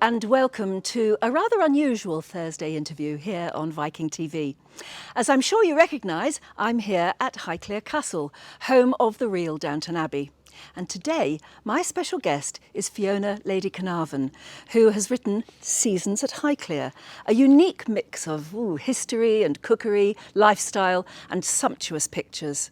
and welcome to a rather unusual Thursday interview here on Viking.TV. As I'm sure you recognise, I'm here at Highclere Castle, home of the real Downton Abbey. And today, my special guest is Fiona Lady Carnarvon, who has written Seasons at Highclere, a unique mix of history and cookery, lifestyle and sumptuous pictures.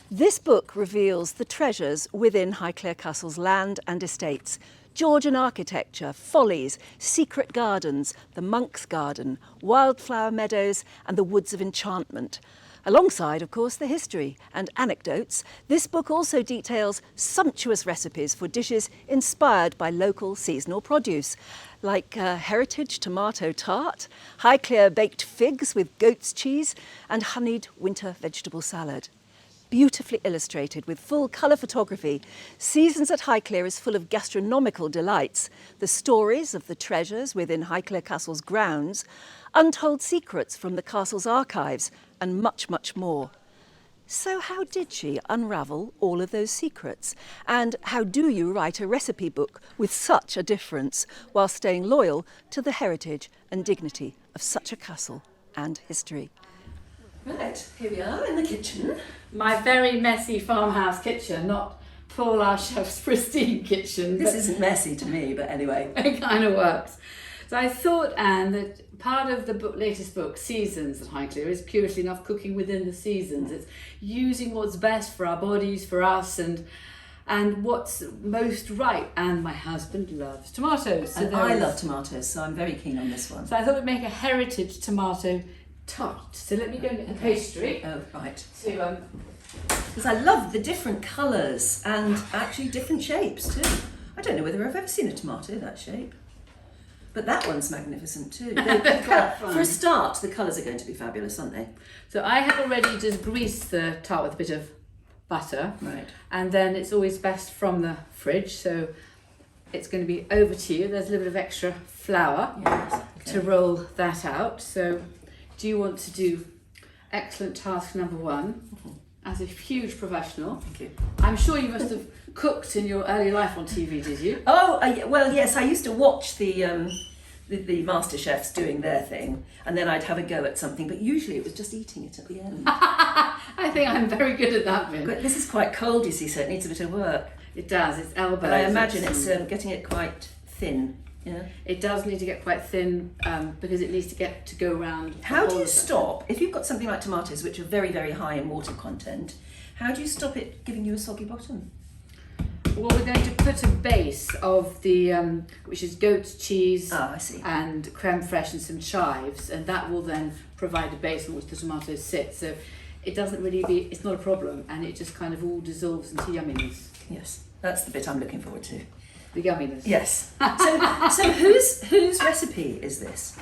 This book reveals the treasures within Highclere Castle's land and estates, Georgian architecture, follies, secret gardens, the monk's garden, wildflower meadows and the woods of enchantment. Alongside, of course, the history and anecdotes, this book also details sumptuous recipes for dishes inspired by local seasonal produce, like Heritage Tomato Tart, Highclere baked figs with goat's cheese and honeyed winter vegetable salad. Beautifully illustrated with full colour photography, Seasons at Highclere is full of gastronomical delights, the stories of the treasures within Highclere Castle's grounds, untold secrets from the castle's archives, and much, much more. So how did she unravel all of those secrets? And how do you write a recipe book with such a difference while staying loyal to the heritage and dignity of such a castle and history? Right, here we are in the kitchen. My very messy farmhouse kitchen, not Paul our chef's pristine kitchen. This isn't messy to me, but anyway. It kind of works. So I thought, Anne, that part of the latest book, Seasons at Highclere, is curiously enough cooking within the seasons. It's using what's best for our bodies, for us, and what's most right. And my husband loves tomatoes. So and I love tomatoes, so I'm very keen on this one. So I thought we'd make a heritage tomato tart. So let me go and get the pastry. Oh, right. Because I love the different colours and actually different shapes too. I don't know whether I've ever seen a tomato that shape. But that one's magnificent too. For a start, the colours are going to be fabulous, aren't they? So I have already just greased the tart with a bit of butter. Right. And then it's always best from the fridge. So it's going to be over to you. There's a little bit of extra flour to roll that out. So do you want to do excellent task number one? As a huge professional. Thank you. I'm sure you must have cooked in your early life on TV, did you? Oh, well, yes, I used to watch the master chefs doing their thing, and then I'd have a go at something, but usually it was just eating it at the end. I think I'm very good at that bit. But this is quite cold, you see, so it needs a bit of work. It does, it's elbows. But I imagine it's getting it quite thin. Yeah. It does need to get quite thin because it needs to get to go around. How do you stop, if you've got something like tomatoes which are very, very high in water content, how do you stop it giving you a soggy bottom? Well, we're going to put a base of the, which is goat's cheese and creme fraiche and some chives, and that will then provide a base on which the tomatoes sit. So it doesn't really it's not a problem, and it just kind of all dissolves into yumminess. Yes, that's the bit I'm looking forward to. The yumminess. Yes. So whose recipe is this?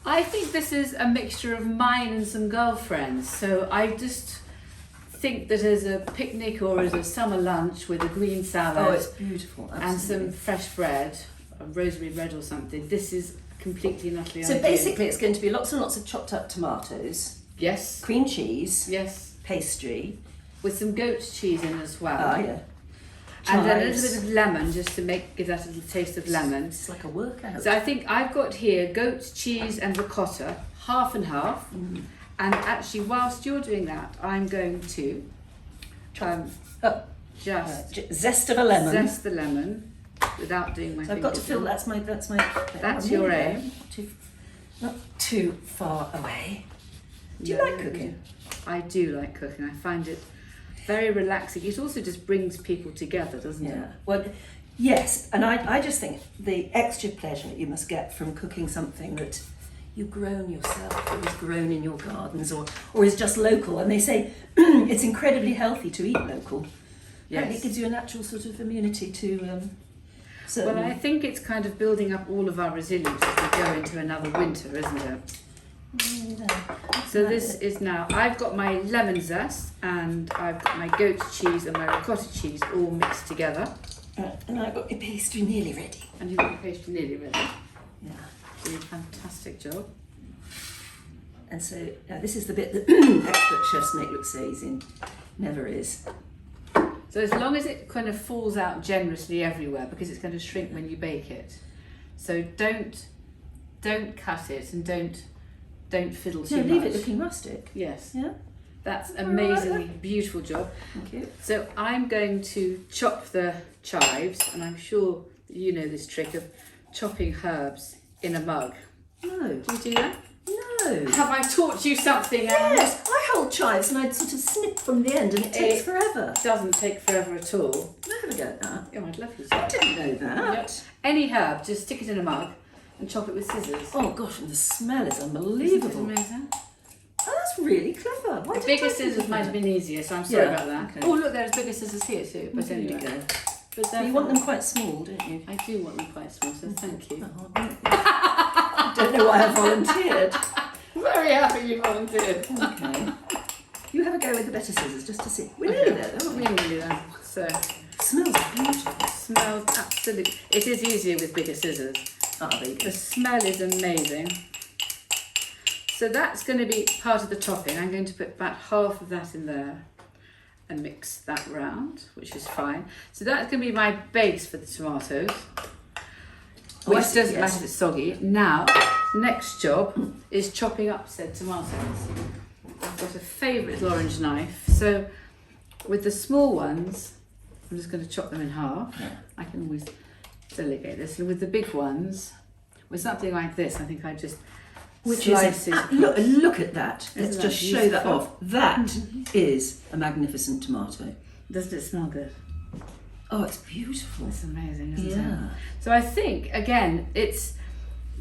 I think this is a mixture of mine and some girlfriends. So I just think that as a picnic or as a summer lunch with a green salad. Oh, it's beautiful. Absolutely. And some fresh bread, a rosemary bread or something. This is completely and utterly So basically it's going to be lots and lots of chopped up tomatoes. Yes. Cream cheese. Yes. Pastry. With some goat's cheese in as well. Ah, yeah. And then a little bit of lemon, just to give that a little taste of lemon. It's like a workout. So I think I've got here goat's cheese and ricotta, half and half. Mm. And actually, whilst you're doing that, I'm going to zest of a lemon. Zest the lemon without doing my. So I've got to fill. That's your aim. Not too far away. Do you like cooking? I do like cooking. I find it very relaxing. It also just brings people together, doesn't it? Well, yes, and I just think the extra pleasure you must get from cooking something that you've grown yourself, or is grown in your gardens, or is just local. And they say it's incredibly healthy to eat local. Yes. And it gives you a natural sort of immunity to. Well, I think it's kind of building up all of our resilience as we go into another winter, isn't it? So this is now, I've got my lemon zest and I've got my goat's cheese and my ricotta cheese all mixed together. And I've got your pastry nearly ready. And you've got your pastry nearly ready. Yeah. Doing a fantastic job. And so this is the bit that expert chefs make look so easy. Never is. So as long as it kind of falls out generously everywhere, because it's going to shrink when you bake it, So don't cut it and don't fiddle too No, much. leave it looking rustic. Yes. Yeah. That's amazingly beautiful job. Thank you. So I'm going to chop the chives, and I'm sure you know this trick of chopping herbs in a mug. No. Do you do that? No. Have I taught you something, Anne? Yes, I hold chives and I'd sort of snip from the end and it takes forever. It doesn't take forever at all. Can I have a go at that? Oh, I'd love you I to. didn't know that. Yep. Any herb, just stick it in a mug and chop it with scissors. Oh gosh, and the smell is Isn't it unbelievable. amazing? Oh, that's really clever. Why The didn't bigger I think scissors of might that? have been easier, so I'm sorry Yeah, about that. okay. Oh, look, there's bigger scissors here too. But There you anyway. go. But So you want them quite small, don't you? I do want them quite small, so thank you. Oh, I don't know why I volunteered. Very happy you volunteered. Okay. You have a go with the better scissors just to see. We're nearly there, though, aren't we? We're nearly there. So, Smells beautiful. smells absolutely. It is easier with bigger scissors. Ah, there you go. The smell is amazing. So that's going to be part of the topping. I'm going to put about half of that in there and mix that round, which is fine. So that's going to be my base for the tomatoes, which I see, doesn't yes. matter if it's soggy. Now, next job is chopping up said tomatoes. I've got a favourite little orange knife. So with the small ones, I'm just going to chop them in half. Yeah. I can always delegate this. And with the big ones, with something like this, I think I just slice it. Look at that. Isn't Let's that just show that beautiful? off. That is a magnificent tomato. Doesn't it smell good? Oh, it's beautiful. It's amazing, isn't it? Yeah. So I think, again,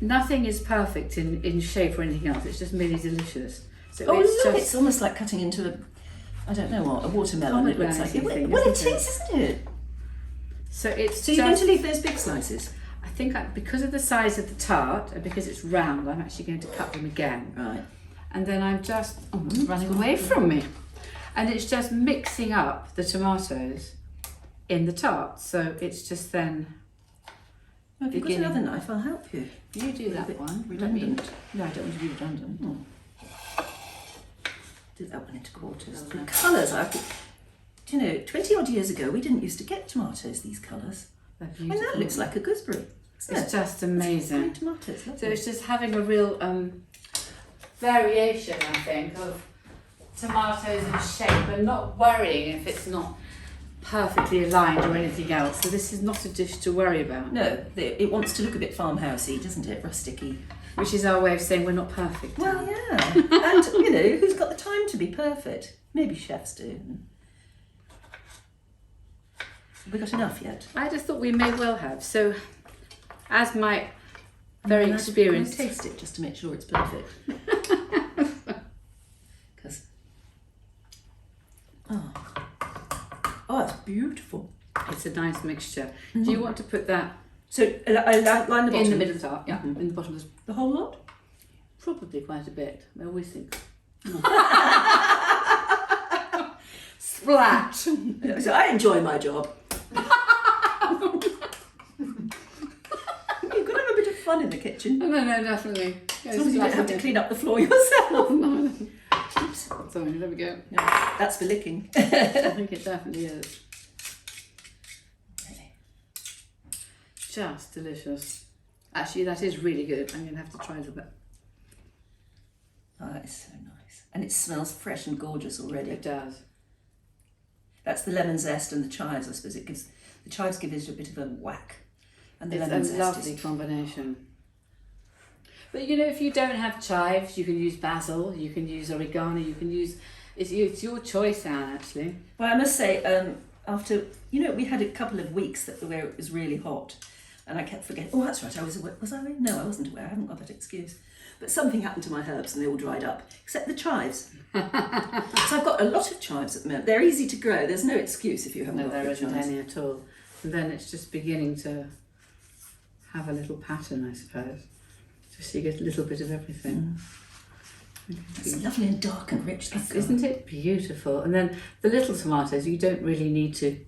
nothing is perfect in shape or anything else. It's just merely delicious. So Oh, it's look, just it's almost like cutting into a watermelon. It looks like it. Pomegranate-y thing, Well, it isn't it? is, isn't it? so it's So you're going just, to leave those big slices? I think because of the size of the tart and because it's round, I'm actually going to cut them again. Right. And then I'm just it's running away from me. And it's just mixing up the tomatoes in the tart. So it's just then Well, if you've got Beginning. another knife, I'll help you. you do that bit one. redundant. No, I don't want to be redundant. Do that one into quarters. Okay. The colours, do you know, 20 odd years ago, we didn't used to get tomatoes these colours. They're I mean, beautiful. that looks like a gooseberry. Isn't It's it? just amazing. Green tomatoes, lovely. So it's just having a real variation, I think, of tomatoes in shape and not worrying if it's not perfectly aligned or anything else. So this is not a dish to worry about, No, it wants to look a bit farmhousey, doesn't it? Rusticy. which is our way of saying we're not perfect. Well, yeah. And, you know, who's got the time to be perfect? Maybe chefs do. Have we got enough yet? I just thought we may well have. So, as my very Can I experienced, taste it just to make sure it's perfect. Because, oh, it's beautiful. it's a nice mixture. Do you want to put that So I line the bottom. in the middle of the tart? Yeah, in the bottom of the The whole lot? probably quite a bit. I always think. Splat. So I enjoy my job. You've got to have a bit of fun in the kitchen. No, definitely. As long as you don't have to clean up the floor yourself. Oops. Sorry, there we go. No, that's for licking. I think it definitely is. Just delicious. Actually, that is really good. I'm going to have to try a little bit. Oh, that is so nice. And it smells fresh and gorgeous already. It does. That's the lemon zest and the chives, I suppose. The chives give it a bit of a whack. And the lemon It's a zest lovely is... combination. But you know, if you don't have chives, you can use basil, you can use oregano, you can use... It's your choice, Anne, actually. Well, I must say, after... You know, we had a couple of weeks where it was really hot. And I kept forgetting, oh, that's right, I was aware. Was I aware? No, I wasn't aware. I haven't got that excuse. But something happened to my herbs and they all dried up, except the chives. So I've got a lot of chives at the moment. They're easy to grow. There's no excuse if you haven't No, got there good isn't chives. any at all. And then it's just beginning to have a little pattern, I suppose. Just so you get a little bit of everything. It's lovely and dark and rich, that colour. Isn't it beautiful? And then the little tomatoes, you don't really need to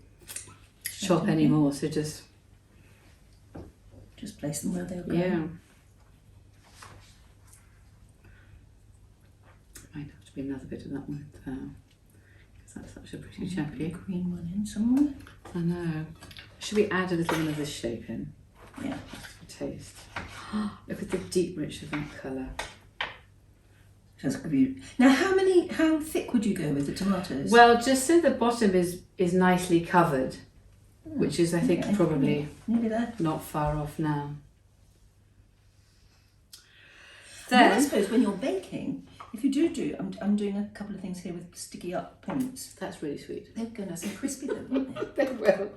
chop anymore, so just... Just place them where they'll go. Yeah. Might have to be another bit of that one, because that's such a pretty chappy. Green one in somewhere. I know. Should we add a little one of this shape in? Yeah. taste. Look at the deep rich of that colour. Now, how thick would you go with the tomatoes? Well, just so the bottom is nicely covered, which is, I think, probably nearly there. not far off now. Then, I suppose when you're baking, if you do, I'm doing a couple of things here with sticky up points. That's really sweet. They're going to have some crispy though, won't they? They will.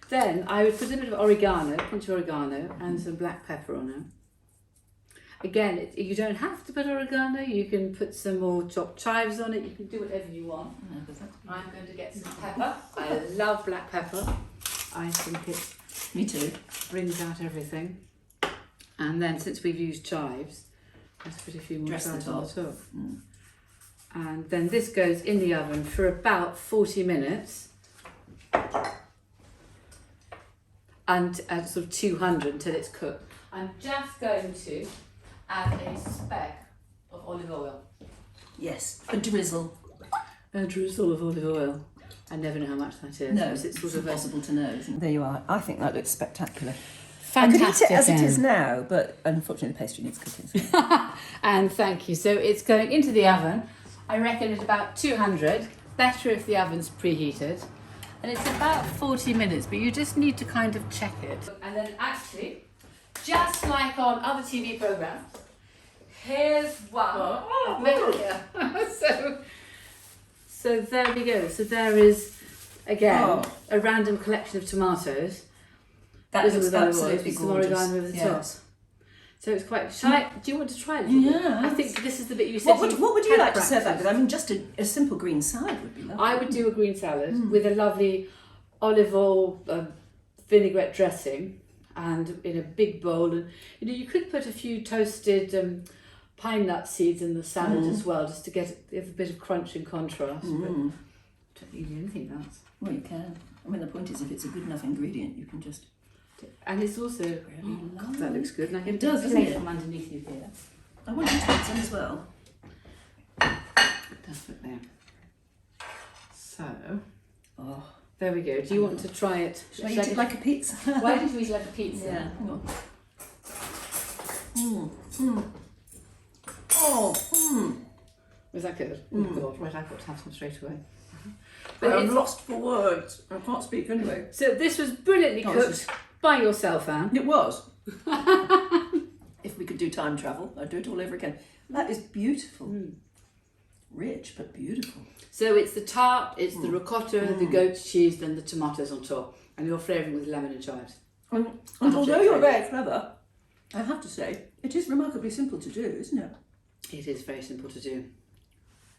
Then I would put a bit of oregano, punch of oregano, and some black pepper on it. Again, you don't have to put oregano. You can put some more chopped chives on it. You can do whatever you want. I'm going to get some pepper. I love black pepper. I think it Me too. brings out everything. And then, since we've used chives, let's put a few more chives on the top. And then this goes in the oven for about 40 minutes. And at sort of 200 until it's cooked. I'm just going to add a speck of olive oil. Yes, a drizzle. A drizzle of olive oil. I never know how much that is. No, it's sort of impossible to know, isn't it? There you are. I think that looks spectacular. Fantastic. I could eat it as it is now, but unfortunately the pastry needs cooking. So. And thank you. So it's going into the oven. I reckon at about 200. Better if the oven's preheated. And it's about 40 minutes, but you just need to kind of check it. And then actually, just like on other TV programmes, here's one. So there we go. So there is, again, a random collection of tomatoes. That looks absolutely some oregano over the top. So it's quite. Do you want to try it? Yeah. I think this is the bit you said. What would you like to serve that with? I mean, just a simple green salad would be lovely. I would do a green salad with a lovely olive oil vinaigrette dressing, and in a big bowl. And you could put a few toasted pine nut seeds in the salad as well, just to give a bit of crunch and contrast. But I don't think you do anything else. Well, you can. I mean, the point is, if it's a good enough ingredient, you can just. And it's also God, that looks good. And I can It does, plate doesn't it? from underneath you here. I want you to have some as well. It does fit there. So, there we go. Do you want to try it? Should I eat it like a pizza? Why did we eat it like a pizza? Yeah. Hang on. Was that good? Oh God, right, I've got to have some straight away. But I'm lost for words. I can't speak anyway. So this was brilliantly cooked by yourself, Anne. It was. If we could do time travel, I'd do it all over again. That is beautiful. Rich, but beautiful. So it's the tart, it's the ricotta, the goat cheese, then the tomatoes on top. And you're flavouring with lemon and chives. And although you're very clever, I have to say, it is remarkably simple to do, isn't it? It is very simple to do.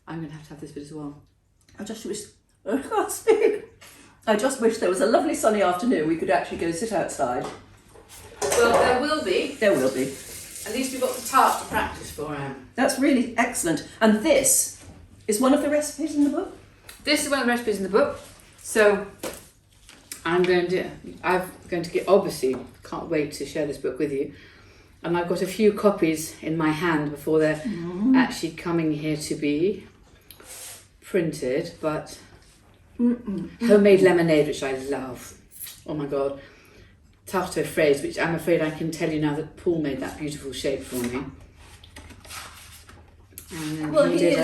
I'm going to have this bit as well. I just wish... I can't speak. I just wish there was a lovely sunny afternoon we could actually go sit outside. Well, there will be. There will be. At least we've got the tart to practice for, Anne. That's really excellent. And this is one of the recipes in the book? This is one of the recipes in the book. So I'm going to get, obviously, can't wait to share this book with you. And I've got a few copies in my hand before they're actually coming here to be printed, but homemade lemonade, which I love. Oh my God. Tarte aux fraises, which I'm afraid I can tell you now that Paul made that beautiful shape for me. And well, he is,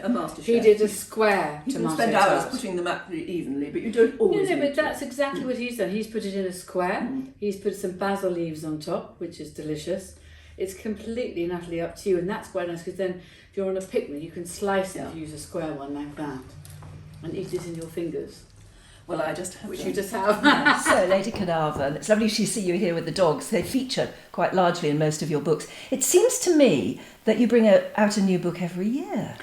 a master chef. He did a square you tomato can spend tart. hours putting them up evenly, but you don't always. No, but that's exactly what he's done. He's put it in a square. He's put some basil leaves on top, which is delicious. It's completely and utterly up to you, and that's quite nice because then if you're on a picnic, you can slice it and use a square one like that, and eat it in your fingers. Well, I just have. Which you just have. So, Lady Carnarvon, it's lovely to see you here with the dogs. They feature quite largely in most of your books. It seems to me that you bring out a new book every year.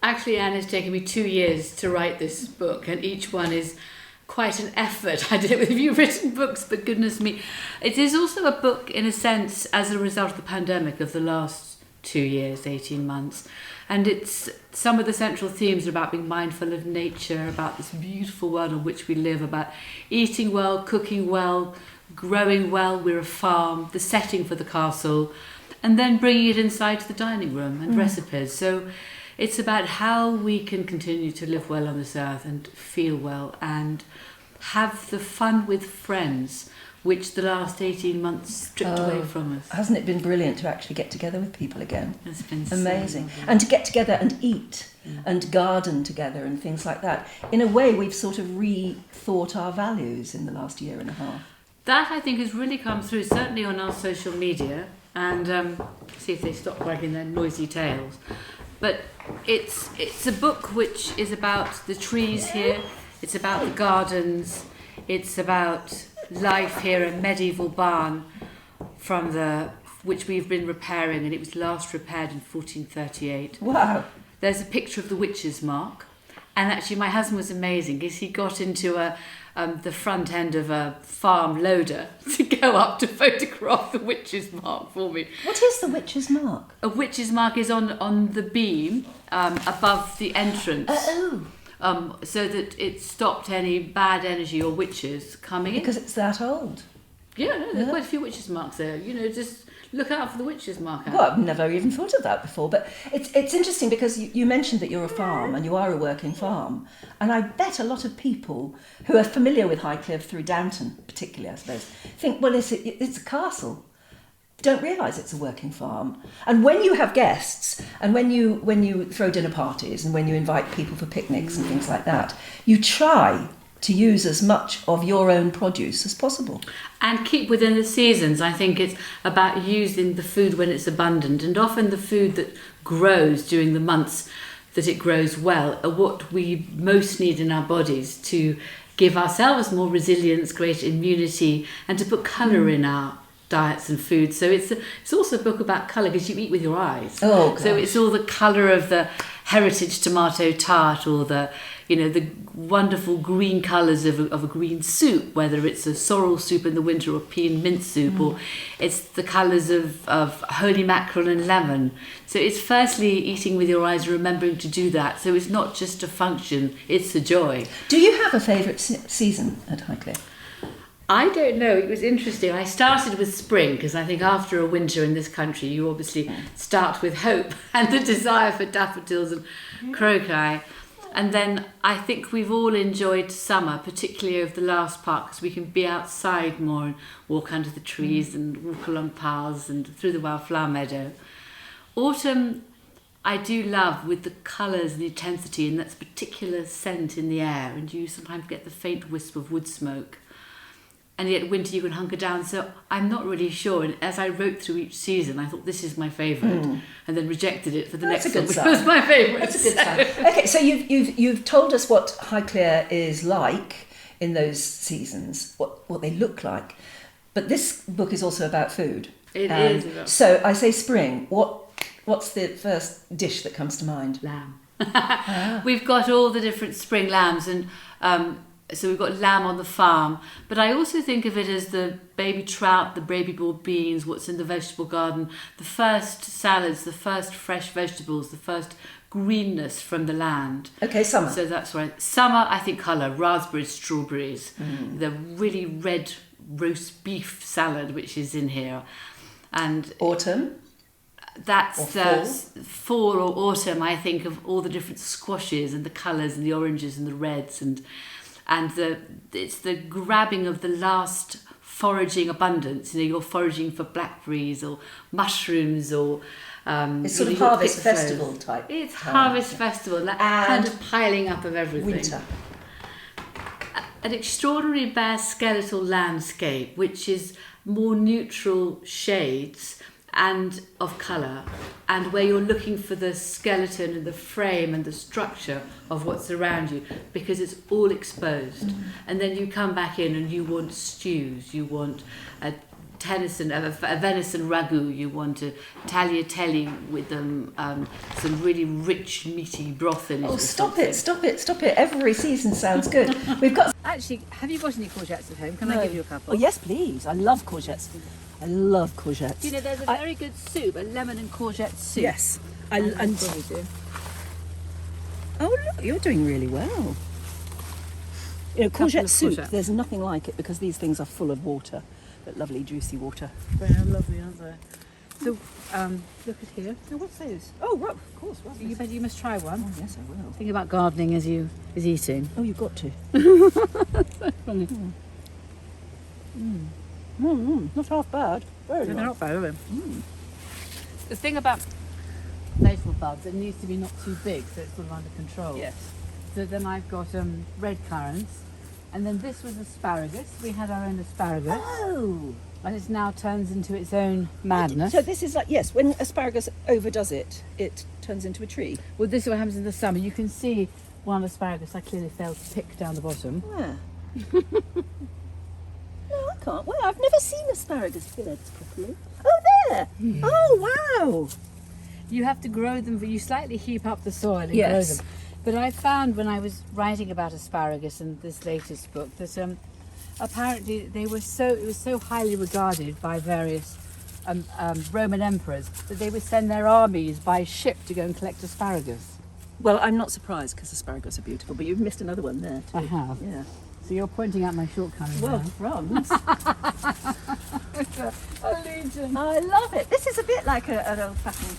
Actually, Anne, it's taken me 2 years to write this book, and each one is quite an effort. I did it with a few written books, but goodness me. It is also a book, in a sense, as a result of the pandemic of the last 2 years, 18 months. And it's some of the central themes are about being mindful of nature, about this beautiful world in which we live, about eating well, cooking well, growing well. We're a farm, the setting for the castle, and then bringing it inside to the dining room and recipes. So it's about how we can continue to live well on this earth and feel well and have the fun with friends which the last 18 months stripped away from us. Hasn't it been brilliant to actually get together with people again? It's been amazing. So and to get together and eat and garden together and things like that. In a way, we've sort of rethought our values in the last year and a half. That, I think, has really come through, certainly on our social media, and see if they stop wagging their noisy tails. But it's a book which is about the trees here, it's about the gardens, it's about life here, a medieval barn which we've been repairing, and it was last repaired in 1438. Wow. There's a picture of the witch's mark, and actually my husband was amazing because he got into the front end of a farm loader to go up to photograph the witch's mark for me. What is the witch's mark? A witch's mark is on the beam above the entrance. So that it stopped any bad energy or witches coming in. Because it's that old. Yeah, no, there's quite a few witches' marks there. You know, just look out for the witches' mark. Well, I've never even thought of that before, but it's interesting because you mentioned that you're a farm and you are a working farm, and I bet a lot of people who are familiar with Highclere through Downton, particularly, I suppose, think, well, it's a castle. Don't realise it's a working farm. And when you have guests, and when you throw dinner parties, and when you invite people for picnics and things like that, you try to use as much of your own produce as possible. And keep within the seasons. I think it's about using the food when it's abundant, and often the food that grows during the months that it grows well are what we most need in our bodies to give ourselves more resilience, greater immunity, and to put colour in our diets and food. So it's also a book about colour because you eat with your eyes. Oh, gosh. So it's all the colour of the Heritage Tomato Tart, or the wonderful green colours of a green soup, whether it's a sorrel soup in the winter or pea and mint soup, or it's the colours of holy mackerel and lemon. So it's firstly eating with your eyes, remembering to do that. So it's not just a function, it's a joy. Do you have a favourite season at Highclere? I don't know. It was interesting. I started with spring because I think after a winter in this country, you obviously start with hope and the desire for daffodils and crocus. And then I think we've all enjoyed summer, particularly over the last part, because we can be outside more and walk under the trees and walk along paths and through the wildflower meadow. Autumn, I do love with the colours and the intensity and that particular scent in the air, and you sometimes get the faint wisp of wood smoke. And yet winter you can hunker down, so I'm not really sure. And as I wrote through each season, I thought this is my favourite, and then rejected it for the next one, which was my favourite. That's a good sign. Okay, so you've told us what Highclere is like in those seasons, what they look like, but this book is also about food. It is. So I say spring. What's the first dish that comes to mind? Lamb. We've got all the different spring lambs, and so we've got lamb on the farm, but I also think of it as the baby trout, the baby boiled beans, what's in the vegetable garden, the first salads, the first fresh vegetables, the first greenness from the land. Okay, summer. So that's right. Summer, I think colour, raspberries, strawberries, the really red roast beef salad which is in here. And autumn? That's fall or autumn, I think, of all the different squashes and the colours and the oranges and the reds, and it's the grabbing of the last foraging abundance. You're foraging for blackberries or mushrooms or it's sort of harvest festival type. It's harvest festival, that kind of piling up of everything. Winter. An extraordinary bare skeletal landscape, which is more neutral shades and of colour, and where you're looking for the skeleton and the frame and the structure of what's around you, because it's all exposed. And then you come back in and you want stews, you want a venison ragu, you want a tagliatelle with some really rich meaty broth in it. Oh, stop it. Every season sounds good. We've got... Actually, have you got any courgettes at home? Can No. I give you a couple? Oh, yes, please. I love courgettes. I love courgettes. You know, there's a very good soup, a lemon and courgette soup. Yes. And Oh, look, you're doing really well. You know, Couple courgette of soup, courgette. there's nothing like it because these things are full of water, but lovely juicy water. They're lovely, aren't they? So, look at here. Now, what's those? Oh, right, of course. Right. You must try one. Oh, yes, I will. Think about gardening as eating. Oh, you've got to. Funny. Not half bad. Very They're nice. not bad, are they? The thing about vegetable bulbs, it needs to be not too big, so it's sort of under control. Yes. So then I've got red currants, and then this was asparagus. We had our own asparagus, Oh. and it now turns into its own madness. So this is like, yes, when asparagus overdoes it, it turns into a tree. Well, this is what happens in the summer. You can see one asparagus I clearly failed to pick down the bottom. Yeah. No, I can't. Well, I've never seen asparagus beds properly. Oh, there. Oh, wow. You have to grow them, but you slightly heap up the soil and Yes. grow them. But I found when I was writing about asparagus in this latest book that apparently it was so highly regarded by various Roman emperors that they would send their armies by ship to go and collect asparagus. Well, I'm not surprised because asparagus are beautiful, but you've missed another one there too. I have. Yeah. So you're pointing out my shortcomings. Well, now. crumbs. A legion. I love it. This is a bit like an old-fashioned,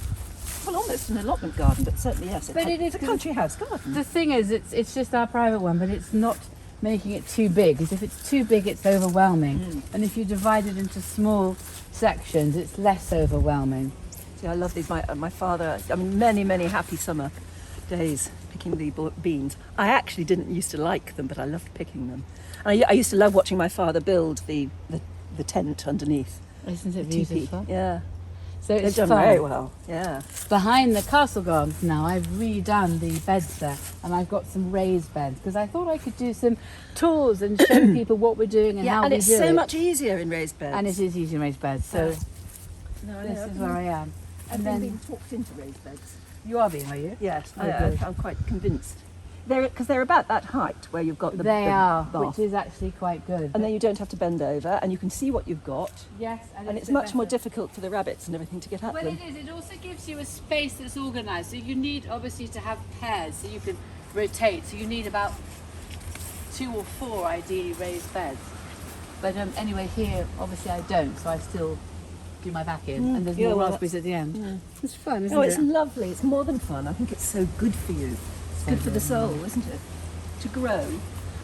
well, almost an allotment garden, but certainly yes. But it is it's a country house garden. The thing is, it's just our private one, but it's not making it too big, because if it's too big, it's overwhelming. And if you divide it into small sections, it's less overwhelming. See, I love these. My father, I mean, many happy summer days picking the beans. I actually didn't used to like them, but I loved picking them. And I used to love watching my father build the tent underneath. Isn't it the teepee. beautiful? Yeah, So they've it's done fun. very well. Yeah. Behind the castle gardens now, I've redone the beds there, and I've got some raised beds because I thought I could do some tours and show people what we're doing and how and we it's do so it. much easier in raised beds. And it is easy to raise beds, so No, this is where I am. I've And been then being talked into raised beds. you are being, are you? Yes, Oh, good. I'm quite convinced. Because they're about that height where you've got the They the are, bath. which is actually quite good. And then you don't have to bend over, and you can see what you've got. yes, And it's a much better- more difficult for the rabbits and everything to get at Well, them. it is. It also gives you a space that's organised. So you need obviously to have pairs, so you can rotate. So you need about 2 or 4 ideally raised beds. But anyway, here obviously I don't, so I still do my back in, and there's Yeah, more well, raspberries at the end. It's fun, isn't Oh, it? it's lovely. It's more than fun. I think it's so good for you. It's good for the soul, isn't it? To grow.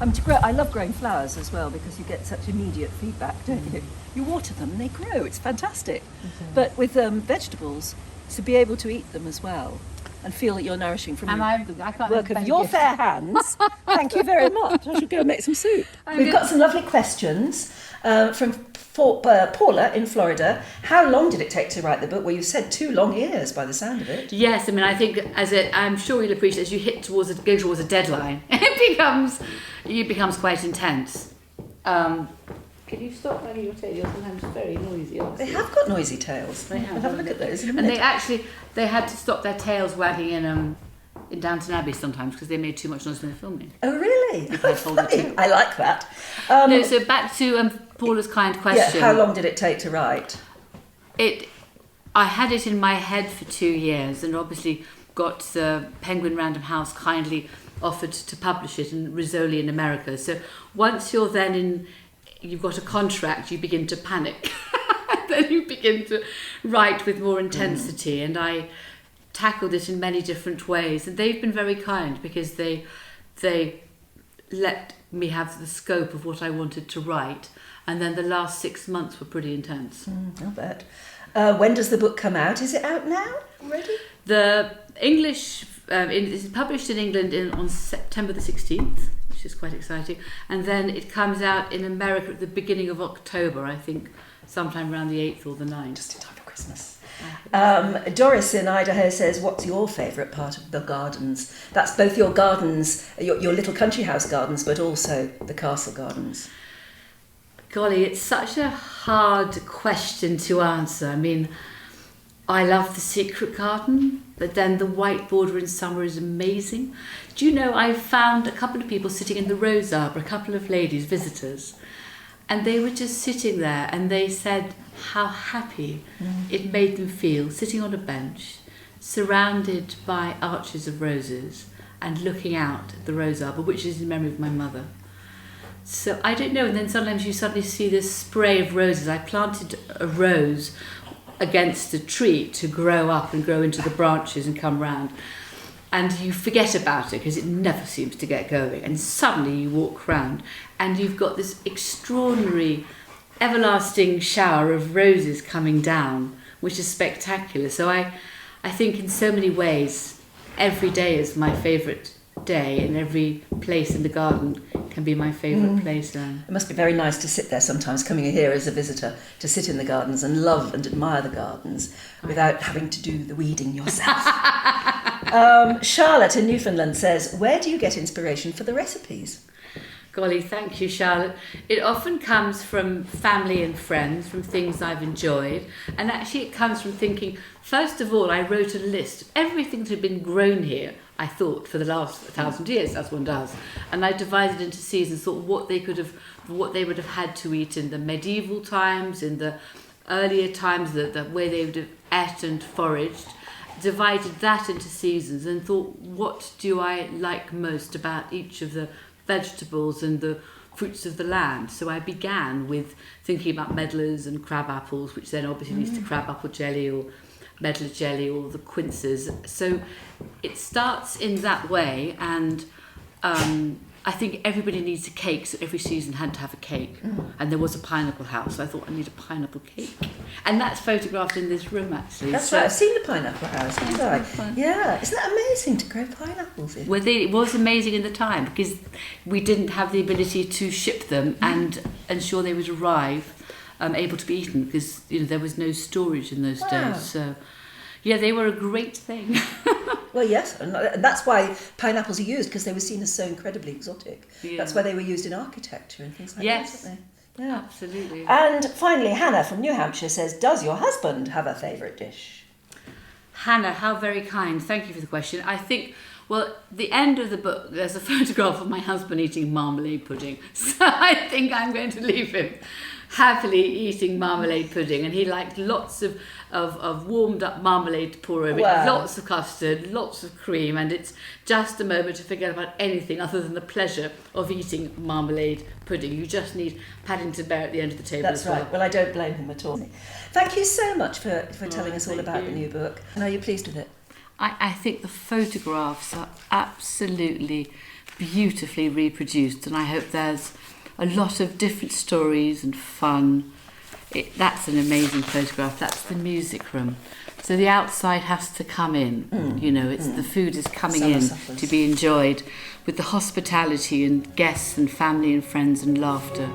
I love growing flowers as well because you get such immediate feedback, don't you? You water them and they grow. It's fantastic. But with vegetables, to be able to eat them as well and feel that you're nourishing from And the I can't work of thank your you. fair hands. Thank you very much. I should go and make some soup. We've got some lovely questions from Paula in Florida. How long did it take to write the book? Well, you said 2 long years by the sound of it. Yes, I mean, I think I'm sure you'll appreciate as you go towards a deadline, it becomes quite intense. Can you stop running your tail? You're sometimes very noisy. They have got noisy tails. They have, We'll have a look at those in a And minute. they had to stop their tails wagging in Downton Abbey sometimes because they made too much noise when they were filming. Oh, really? I told you too. I like that. No, so back to Paula's kind question. Yeah, how long did it take to write? I had it in my head for 2 years, and obviously got the Penguin Random House kindly offered to publish it in Rizzoli in America. So once you're then you've got a contract, you begin to panic. Then you begin to write with more intensity, and I tackled it in many different ways, and they've been very kind because they let me have the scope of what I wanted to write, and then the last 6 months were pretty intense. I'll bet. When does the book come out? Is it out now already? The English is published in England on September the 16th, which is quite exciting, and then it comes out in America at the beginning of October, I think, sometime around the 8th or the 9th. Just in time for Christmas. Doris in Idaho says, what's your favourite part of the gardens? That's both your gardens, your little country house gardens, but also the castle gardens. Golly, it's such a hard question to answer. I mean, I love the secret garden, but then the white border in summer is amazing. Do you know, I found a couple of people sitting in the rose arbor, a couple of ladies, visitors, and they were just sitting there and they said how happy it made them feel, sitting on a bench, surrounded by arches of roses and looking out at the rose arbor, which is in memory of my mother. So I don't know, and then sometimes you suddenly see this spray of roses. I planted a rose against a tree to grow up and grow into the branches and come round. And you forget about it because it never seems to get going. And suddenly you walk round and you've got this extraordinary everlasting shower of roses coming down, which is spectacular. So I think in so many ways, every day is my favourite day, and every place in the garden can be my favourite place. It must be very nice to sit there sometimes, coming here as a visitor, to sit in the gardens and love and admire the gardens without having to do the weeding yourself. Charlotte in Newfoundland says, where do you get inspiration for the recipes? Golly, thank you, Charlotte. It often comes from family and friends, from things I've enjoyed. And actually it comes from thinking, first of all, I wrote a list of everything that had been grown here, I thought, for the last 1,000 years, as one does. And I divided into seasons, thought what they would have had to eat in the medieval times, in the earlier times, the way they would have ate and foraged. Divided that into seasons and thought, what do I like most about each of the vegetables and the fruits of the land? So I began with thinking about medlars and crab apples, which then obviously leads to crab apple jelly or medlar jelly or the quinces. So it starts in that way, and I think everybody needs a cake, so every season had to have a cake. And there was a pineapple house, so I thought I need a pineapple cake. And that's photographed in this room, actually. That's right, I've seen the pineapple house, haven't I? Yeah, isn't that amazing to grow pineapples in? Well, it was amazing in the time, because we didn't have the ability to ship them and ensure they would arrive able to be eaten, because there was no storage in those days. So yeah, they were a great thing. Well, yes, and that's why pineapples are used, because they were seen as so incredibly exotic. Yeah. That's why they were used in architecture and things like that, weren't they? Yeah, absolutely. And finally, Hannah from New Hampshire says, does your husband have a favourite dish? Hannah, how very kind. Thank you for the question. I think, well, the end of the book, there's a photograph of my husband eating marmalade pudding. So I think I'm going to leave him happily eating marmalade pudding, and he liked lots of warmed up marmalade to pour over it, lots of custard, lots of cream, and it's just a moment to forget about anything other than the pleasure of eating marmalade pudding. You just need Paddington Bear at the end of the table. That's right. Well, I don't blame him at all. Thank you so much for telling us all about the new book. And are you pleased with it? I think the photographs are absolutely beautifully reproduced, and I hope there's a lot of different stories and fun. That's an amazing photograph. That's the music room. So the outside has to come in. The food is coming in to be enjoyed with the hospitality and guests and family and friends and laughter.